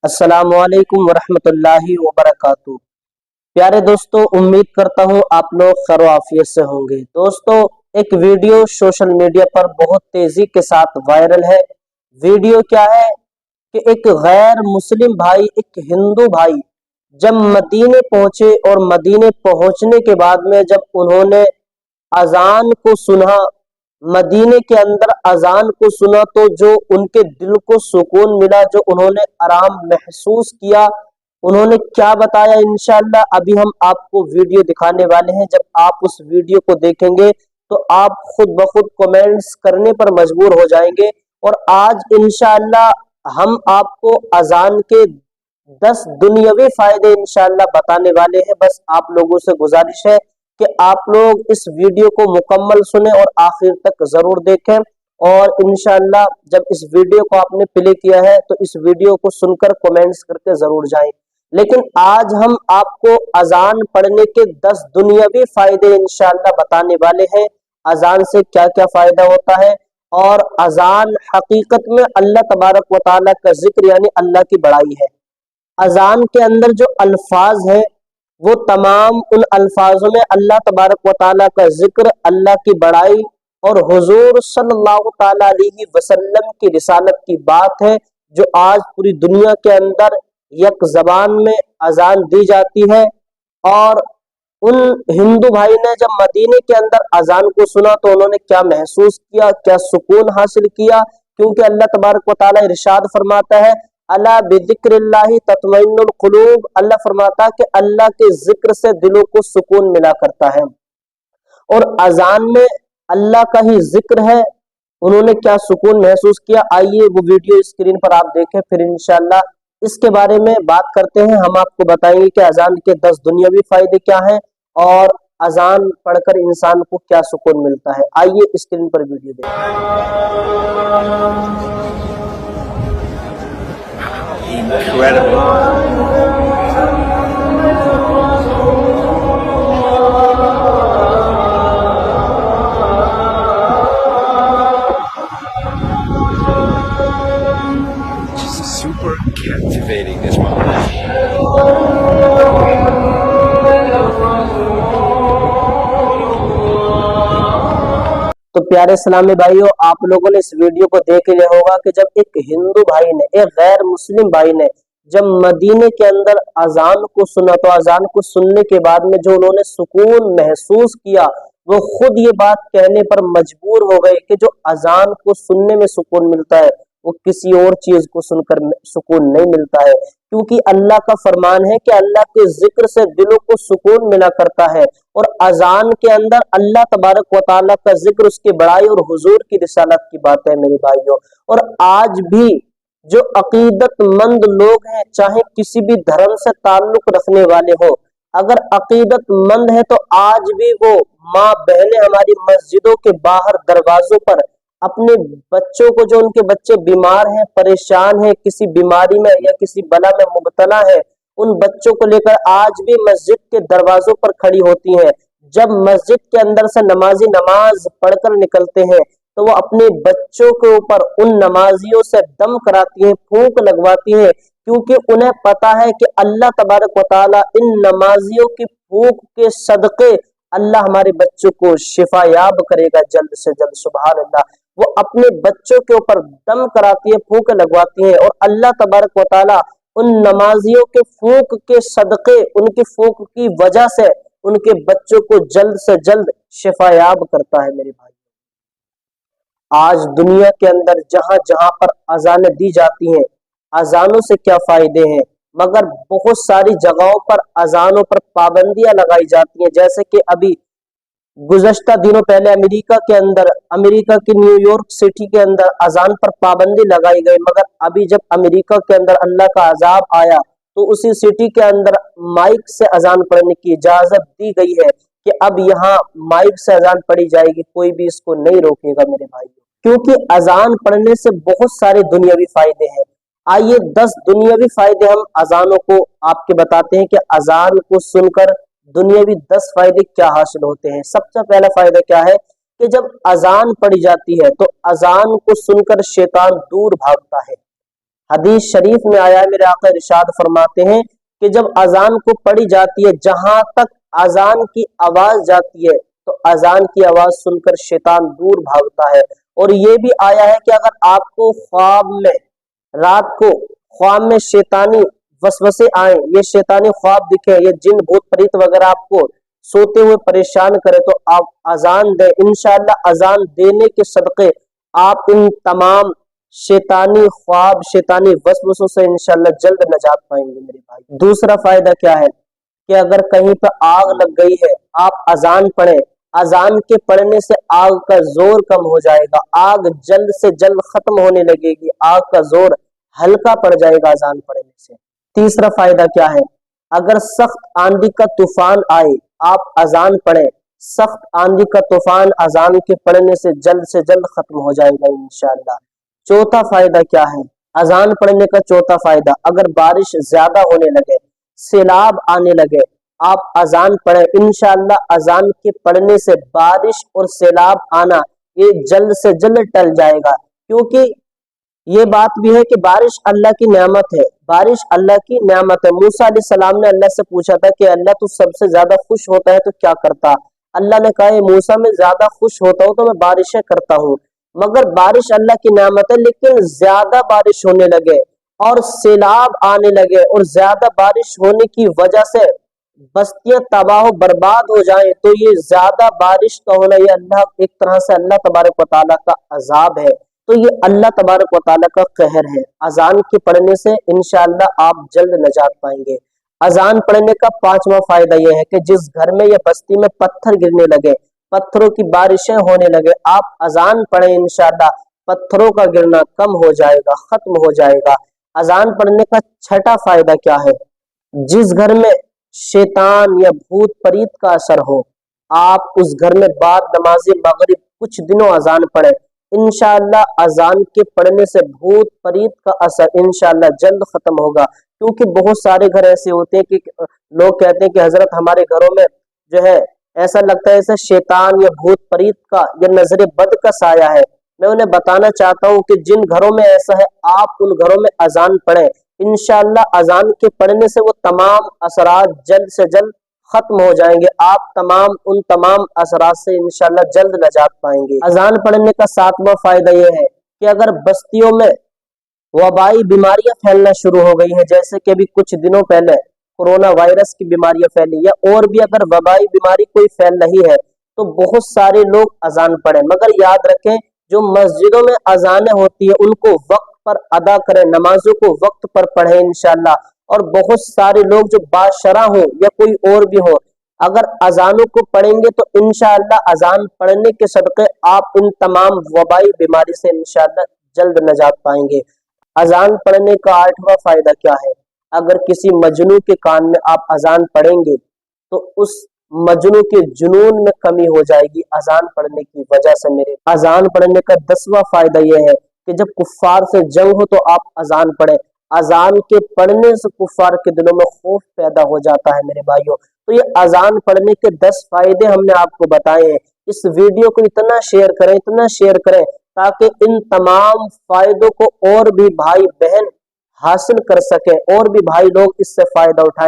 अस्सलाम वालेकुम वरहमतुल्लाहि वबरकातुहू। प्यारे दोस्तों, उम्मीद करता हूँ आप लोग खैर आफियत से होंगे। दोस्तों, एक वीडियो सोशल मीडिया पर बहुत तेजी के साथ वायरल है। वीडियो क्या है कि एक गैर मुस्लिम भाई, एक हिंदू भाई जब मदीने पहुंचे और मदीने पहुंचने के बाद में जब उन्होंने अजान को सुना, मदीने के अंदर अजान को सुना, तो जो उनके दिल को सुकून मिला, जो उन्होंने आराम महसूस किया, उन्होंने क्या बताया इंशाअल्लाह अभी हम आपको वीडियो दिखाने वाले हैं। जब आप उस वीडियो को देखेंगे तो आप खुद ब खुद कमेंट्स करने पर मजबूर हो जाएंगे। और आज इंशाअल्लाह हम आपको अजान के 10 दुनियावी फायदे इंशाअल्लाह बताने वाले हैं। बस आप लोगों से गुजारिश है कि आप लोग इस वीडियो को मुकम्मल सुने और आखिर तक जरूर देखें। और इंशाअल्लाह जब इस वीडियो को आपने प्ले किया है तो इस वीडियो को सुनकर कमेंट्स करके जरूर जाएं। लेकिन आज हम आपको अजान पढ़ने के 10 दुनियावी फायदे इंशाअल्लाह बताने वाले हैं। अजान से क्या क्या फायदा होता है और अजान हकीकत में अल्लाह तबारक व तआला का जिक्र यानी अल्लाह की बड़ाई है। अजान के अंदर जो अल्फाज है वो तमाम उन अल्फाजों में अल्लाह तबारक व तआला का जिक्र, अल्लाह की बड़ाई और हुजूर सल्लल्लाहु ताला अलैहि वसल्लम की रिसालत की बात है, जो आज पूरी दुनिया के अंदर एक जबान में अजान दी जाती है। और उन हिंदू भाई ने जब मदीने के अंदर अजान को सुना तो उन्होंने क्या महसूस किया, क्या सुकून हासिल किया, क्योंकि अल्लाह तबारक व तआला इरशाद फरमाता है अला बिज़िक्रिल्लाहि तत्मइन्नुल कुलूब। अल्लाह फरमाता है कि अल्लाह के जिक्र से दिलों को सुकून मिला करता है। और अजान में अल्लाह का ही जिक्र है। उन्होंने क्या सुकून महसूस किया, आइए वो वीडियो स्क्रीन पर आप देखें, फिर इंशाअल्लाह इसके बारे में बात करते हैं। हम आपको बताएंगे कि अजान के 10 दुनियावी फायदे क्या हैं और अजान पढ़कर इंसान को क्या सुकून मिलता है। आइए स्क्रीन पर वीडियो देखें। Super captivating this moment. तो प्यारे इस्लामी भाइयों, आप लोगों ने इस वीडियो को देख लिया होगा कि जब एक हिंदू भाई ने, एक गैर मुस्लिम भाई ने जब मदीने के अंदर अजान को सुना तो अजान को सुनने के बाद में जो उन्होंने सुकून महसूस किया, वो खुद ये बात कहने पर मजबूर हो गए कि जो अजान को सुनने में सुकून मिलता है वो किसी और चीज को सुनकर सुकून नहीं मिलता है। क्योंकि अल्लाह का फरमान है कि अल्लाह के जिक्र से दिलों को सुकून मिला करता है। और अजान के अंदर अल्लाह तबारक व तआला का जिक्र, उसकी बड़ाई और हुजूर की रिसालत की बात है मेरे भाइयों। और आज भी जो अकीदतमंद लोग हैं, चाहे किसी भी धर्म से ताल्लुक रखने वाले हो, अगर अकीदतमंद है तो आज भी वो माँ बहनें हमारी मस्जिदों के बाहर दरवाजों पर अपने बच्चों को, जो उनके बच्चे बीमार हैं, परेशान हैं, किसी बीमारी में या किसी बला में मुब्तला है, उन बच्चों को लेकर आज भी मस्जिद के दरवाजों पर खड़ी होती हैं। जब मस्जिद के अंदर से नमाजी नमाज पढ़कर निकलते हैं तो वो अपने बच्चों के ऊपर उन नमाजियों से दम कराती हैं, फूंक लगवाती हैं, क्योंकि उन्हें पता है कि अल्लाह तबारक व तआला इन नमाजियों की फूंक के सदके अल्लाह हमारे बच्चों को शिफायाब करेगा जल्द से जल्द। सुभान अल्लाह। वो अपने बच्चों के ऊपर दम कराती है, फूंक लगवाती है, और अल्लाह तबारक व तआला उन नमाजियों के फूंक के सदके, उनकी फूंक की वजह से उनके बच्चों को जल्द से जल्द शिफायाब करता है मेरे भाई। आज दुनिया के अंदर जहां जहां पर अजानें दी जाती हैं, अजानों से क्या फायदे हैं, मगर बहुत सारी जगहों पर अजानों पर पाबंदियां लगाई जाती हैं। जैसे कि अभी गुज़श्ता दिनों पहले अमेरिका की न्यूयॉर्क सिटी के अंदर अजान पर पाबंदी लगाई गई, मगर अभी जब अमेरिका के अंदर अल्लाह का अजाब आया तो उसी सिटी के अंदर माइक से अजान पढ़ने की इजाजत दी गई है कि अब यहाँ माइक से अजान पढ़ी जाएगी, कोई भी इसको नहीं रोकेगा मेरे भाई, क्योंकि अजान पढ़ने से बहुत सारे दुनियावी फायदे हैं। आइए 10 दुनियावी फायदे हम अजानों को आपके बताते हैं कि अजान को सुनकर दुनियावी 10 फायदे क्या हासिल होते हैं। सबसे पहला फायदा क्या है कि जब अजान पढ़ी जाती है तो अजान को सुनकर शैतान दूर भागता है। حدیث شریف میں آیا ہے، میرے آقا ارشاد فرماتے ہیں کہ جب اذان کو پڑھی جاتی ہے، جہاں تک اذان کی آواز جاتی ہے تو اذان کی آواز سن کر شیطان دور بھاگتا ہے۔ اور یہ بھی آیا ہے کہ اگر آپ کو خواب میں، رات کو خواب میں شیطانی وسوسے آئیں، یہ شیطانی خواب دکھے، یہ جن بھوت پریت وغیرہ آپ کو سوتے ہوئے پریشان کرے، تو آپ اذان دیں، انشاءاللہ اذان دینے کے صدقے آپ ان تمام شیطانی خواب، شیطانی وسوسوں سے انشاءاللہ جلد نجات پائیں گے میرے بھائی۔ دوسرا فائدہ کیا ہے کہ اگر کہیں پہ آگ لگ گئی ہے، آپ اذان پڑھیں، اذان کے پڑھنے سے آگ کا زور کم ہو جائے گا، آگ جلد سے جلد ختم ہونے لگے گی، آگ کا زور ہلکا پڑ جائے گا اذان پڑھنے سے۔ تیسرا فائدہ کیا ہے، اگر سخت آندھی کا طوفان آئے، آپ اذان پڑھیں، سخت آندھی کا طوفان اذان کے پڑھنے سے جلد ختم ہو جائے گا انشاءاللہ۔ چوتھا فائدہ کیا ہے، اذان پڑھنے کا چوتھا فائدہ، اگر بارش زیادہ ہونے لگے، سیلاب آنے لگے، آپ اذان پڑھیں، انشاءاللہ اذان کے پڑھنے سے بارش اور سیلاب آنا یہ جلد سے جلد ٹل جائے گا، کیونکہ یہ بات بھی ہے کہ بارش اللہ کی نعمت ہے، بارش اللہ کی نعمت ہے۔ موسیٰ علیہ السلام نے اللہ سے پوچھا تھا کہ اللہ تو سب سے زیادہ خوش ہوتا ہے تو کیا کرتا؟ اللہ نے کہا موسیٰ میں زیادہ خوش ہوتا ہوں تو میں بارشیں کرتا ہوں، مگر بارش اللہ کی نعمت ہے، لیکن زیادہ بارش ہونے لگے اور سیلاب آنے لگے اور زیادہ بارش ہونے کی وجہ سے بستیاں تباہ و برباد ہو جائیں تو یہ زیادہ بارش کا ہونا یہ اللہ ایک طرح سے اللہ تبارک و تعالیٰ کا عذاب ہے، تو یہ اللہ تبارک و تعالیٰ کا قہر ہے۔ اذان کے پڑھنے سے انشاءاللہ آپ جلد نجات پائیں گے۔ اذان پڑھنے کا پانچواں فائدہ یہ ہے کہ جس گھر میں یا بستی میں پتھر گرنے لگے، پتھروں کی بارشیں ہونے لگے، آپ اذان پڑھیں، انشاءاللہ پتھروں کا گرنا کم ہو جائے گا، ختم ہو جائے گا۔ اذان پڑھنے کا چھٹا فائدہ کیا ہے، جس گھر میں شیطان یا بھوت پریت کا اثر ہو، آپ اس گھر میں بعد نماز مغرب کچھ دنوں اذان پڑھیں، انشاءاللہ اذان کے پڑھنے سے بھوت پریت کا اثر انشاءاللہ جلد ختم ہوگا۔ کیونکہ بہت سارے گھر ایسے ہوتے ہیں کہ لوگ کہتے ہیں کہ حضرت ہمارے گھروں میں جو ہے ایسا لگتا ہے جیسے شیطان یا بھوت پریت کا یا نظر بد کا سایہ ہے۔ میں انہیں بتانا چاہتا ہوں کہ جن گھروں میں ایسا ہے آپ ان گھروں میں اذان پڑھیں، انشاءاللہ اذان کے پڑھنے سے وہ تمام اثرات جلد سے جلد ختم ہو جائیں گے، آپ ان تمام اثرات سے انشاءاللہ جلد نجات پائیں گے۔ اذان پڑھنے کا ساتواں فائدہ یہ ہے کہ اگر بستیوں میں وبائی بیماریاں پھیلنا شروع ہو گئی ہیں، جیسے کہ ابھی کچھ دنوں پہلے کورونا وائرس کی بیماریاں پھیلی، یا اور بھی اگر وبائی بیماری کوئی پھیل رہی ہے تو بہت سارے لوگ اذان پڑھیں، مگر یاد رکھیں جو مسجدوں میں اذانیں ہوتی ہیں ان کو وقت پر ادا کریں، نمازوں کو وقت پر پڑھیں انشاءاللہ۔ اور بہت سارے لوگ جو باشرہ ہوں یا کوئی اور بھی ہو، اگر اذانوں کو پڑھیں گے تو انشاءاللہ اذان پڑھنے کے صدقے آپ ان تمام وبائی بیماری سے انشاءاللہ جلد نجات پائیں گے۔ اذان پڑھنے کا آٹھواں فائدہ کیا ہے، اگر کسی مجنوں کے کان میں آپ اذان پڑھیں گے تو اس مجنوں کے جنون میں کمی ہو جائے گی اذان پڑھنے کی وجہ سے۔ میرے اذان پڑھنے کا 10واں فائدہ یہ ہے کہ جب کفار سے جنگ ہو تو آپ اذان پڑھیں، اذان کے پڑھنے سے کفار کے دلوں میں خوف پیدا ہو جاتا ہے میرے بھائیوں۔ تو یہ اذان پڑھنے کے 10 فائدے ہم نے آپ کو بتائے ہیں، اس ویڈیو کو اتنا شیئر کریں تاکہ ان تمام فائدوں کو اور بھی بھائی بہن حاصل کر سکیں، اور بھی بھائی لوگ اس سے فائدہ اٹھائیں۔